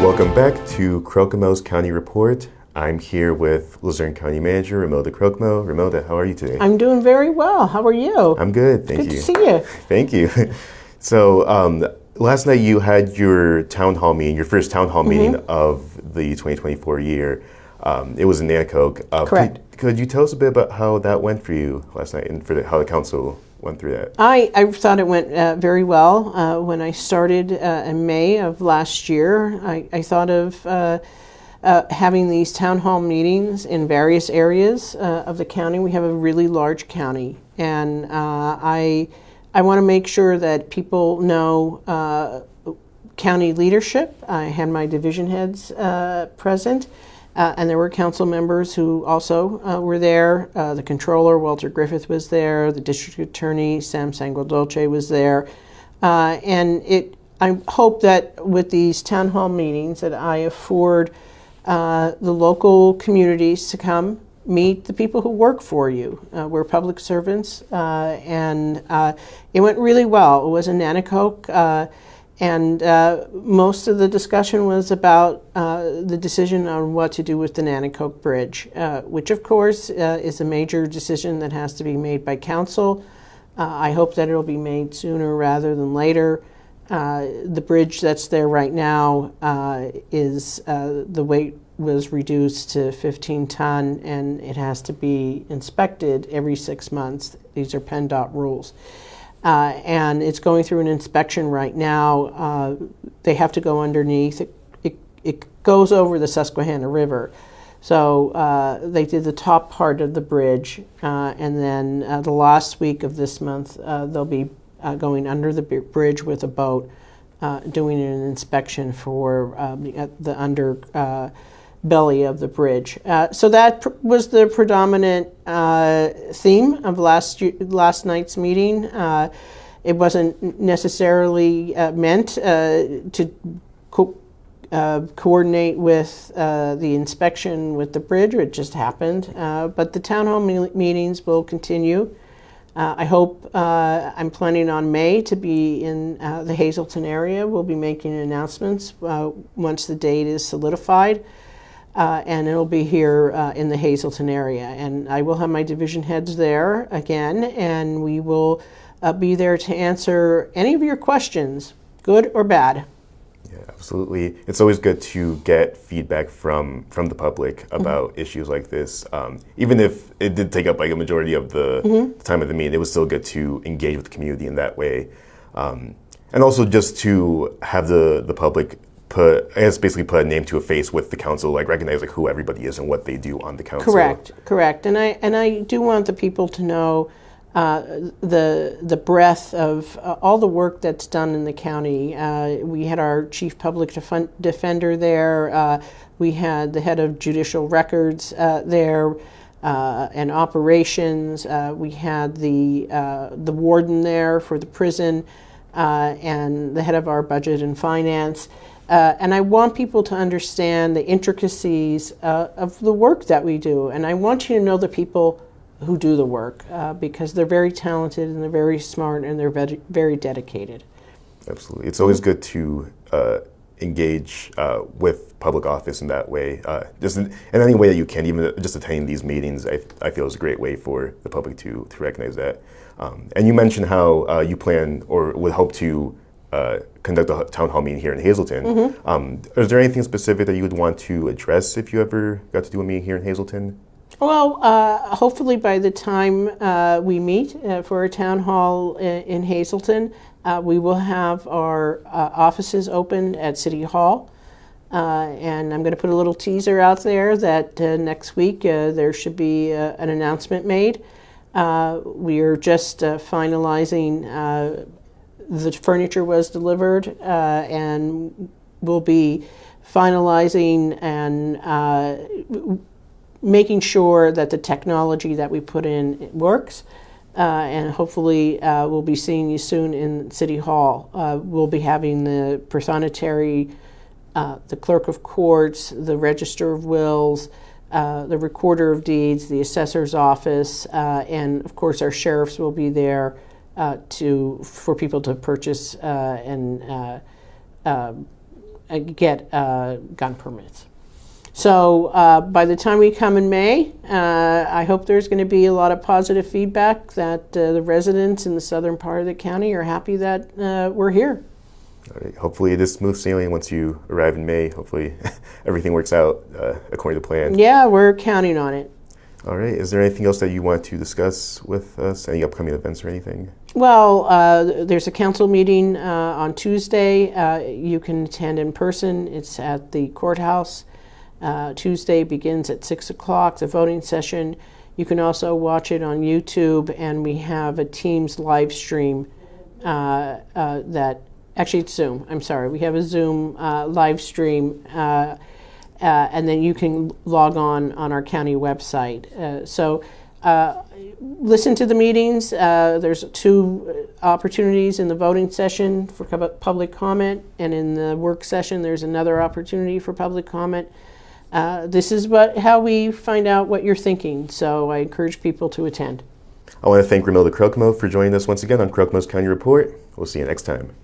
Welcome back to CROCAMO'S County Report. I'm here with Luzerne County Manager Romilda CROCAMO. Romilda, how are you today? I'm doing very well. How are you? I'm good, thank you. Good to see you. Thank you. So last night you had your town hall meeting, your first town hall meeting of the 2024 year. It was in Nanticoke. Correct. Could you tell us a bit about how that went for you last night and how the council went through that? I thought it went very well. When I started in May of last year, I thought of having these town hall meetings in various areas of the county. We have a really large county, and I want to make sure that people know county leadership. I had my division heads present. And there were council members who also were there. The controller, Walter Griffith, was there. The district attorney, Sam Sanguadolce, was there. I hope that with these town hall meetings that I afford the local communities to come meet the people who work for you. We're public servants, and it went really well. It was in Nanticoke. And most of the discussion was about the decision on what to do with the Nanticoke Bridge, which of course is a major decision that has to be made by council. I hope that it'll be made sooner rather than later. The bridge that's there right now is the weight was reduced to 15 ton, and it has to be inspected every 6 months. These are PennDOT rules. And it's going through an inspection right now. They have to go underneath. It goes over the Susquehanna River. So they did the top part of the bridge, and then the last week of this month, they'll be going under the bridge with a boat, doing an inspection for the underbelly of the bridge. So that was the predominant theme of last night's meeting. It wasn't necessarily meant to coordinate with the inspection with the bridge. It just happened. But the town hall meetings will continue. I hope I'm planning on May to be in the Hazleton area. We'll be making announcements once the date is solidified. And it'll be here in the Hazleton area. And I will have my division heads there again, and we will be there to answer any of your questions, good or bad. Yeah, absolutely. It's always good to get feedback from the public about issues like this. Even if it did take up like a majority of the time of the meeting, it was still good to engage with the community in that way. And also just to have the public put a name to a face with the council, like recognize like who everybody is and what they do on the council. Correct. And I do want the people to know the breadth of all the work that's done in the county. We had our chief public defender there. We had the head of judicial records there and operations. We had the warden there for the prison and the head of our budget and finance. And I want people to understand the intricacies of the work that we do. And I want you to know the people who do the work because they're very talented and they're very smart and they're very dedicated. Absolutely. It's always good to engage with public office in that way. Just in any way that you can, even just attending these meetings, I feel is a great way for the public to recognize that. And you mentioned how you plan or would hope to conduct a town hall meeting here in Hazleton. Is there anything specific that you would want to address if you ever got to do a meeting here in Hazleton? Well, hopefully by the time we meet for a town hall in Hazleton, we will have our offices open at City Hall. And I'm going to put a little teaser out there that next week there should be an announcement made. We are just finalizing. The furniture was delivered, and we'll be finalizing and making sure that the technology that we put in works. And hopefully we'll be seeing you soon in City Hall. We'll be having the personetary, the clerk of courts, the register of wills, the recorder of deeds, the assessor's office, and of course our sheriffs will be there for people to purchase and get gun permits. So by the time we come in May, I hope there's going to be a lot of positive feedback that the residents in the southern part of the county are happy that we're here. All right. Hopefully it is smooth sailing once you arrive in May. Hopefully everything works out according to plan. Yeah, we're counting on it. All right. Is there anything else that you want to discuss with us? Any upcoming events or anything? Well, there's a council meeting on Tuesday. You can attend in person. It's at the courthouse. Tuesday begins at 6 o'clock, the voting session. You can also watch it on YouTube, and we have a Teams live stream that, actually it's Zoom, I'm sorry. We have a Zoom live stream, and then you can log on our county website. So listen to the meetings. There's 2 opportunities in the voting session for public comment, and in the work session there's another opportunity for public comment. This is how we find out what you're thinking, so I encourage people to attend. I want to thank Romilda CROCAMO for joining us once again on CROCAMO'S County Report. We'll see you next time.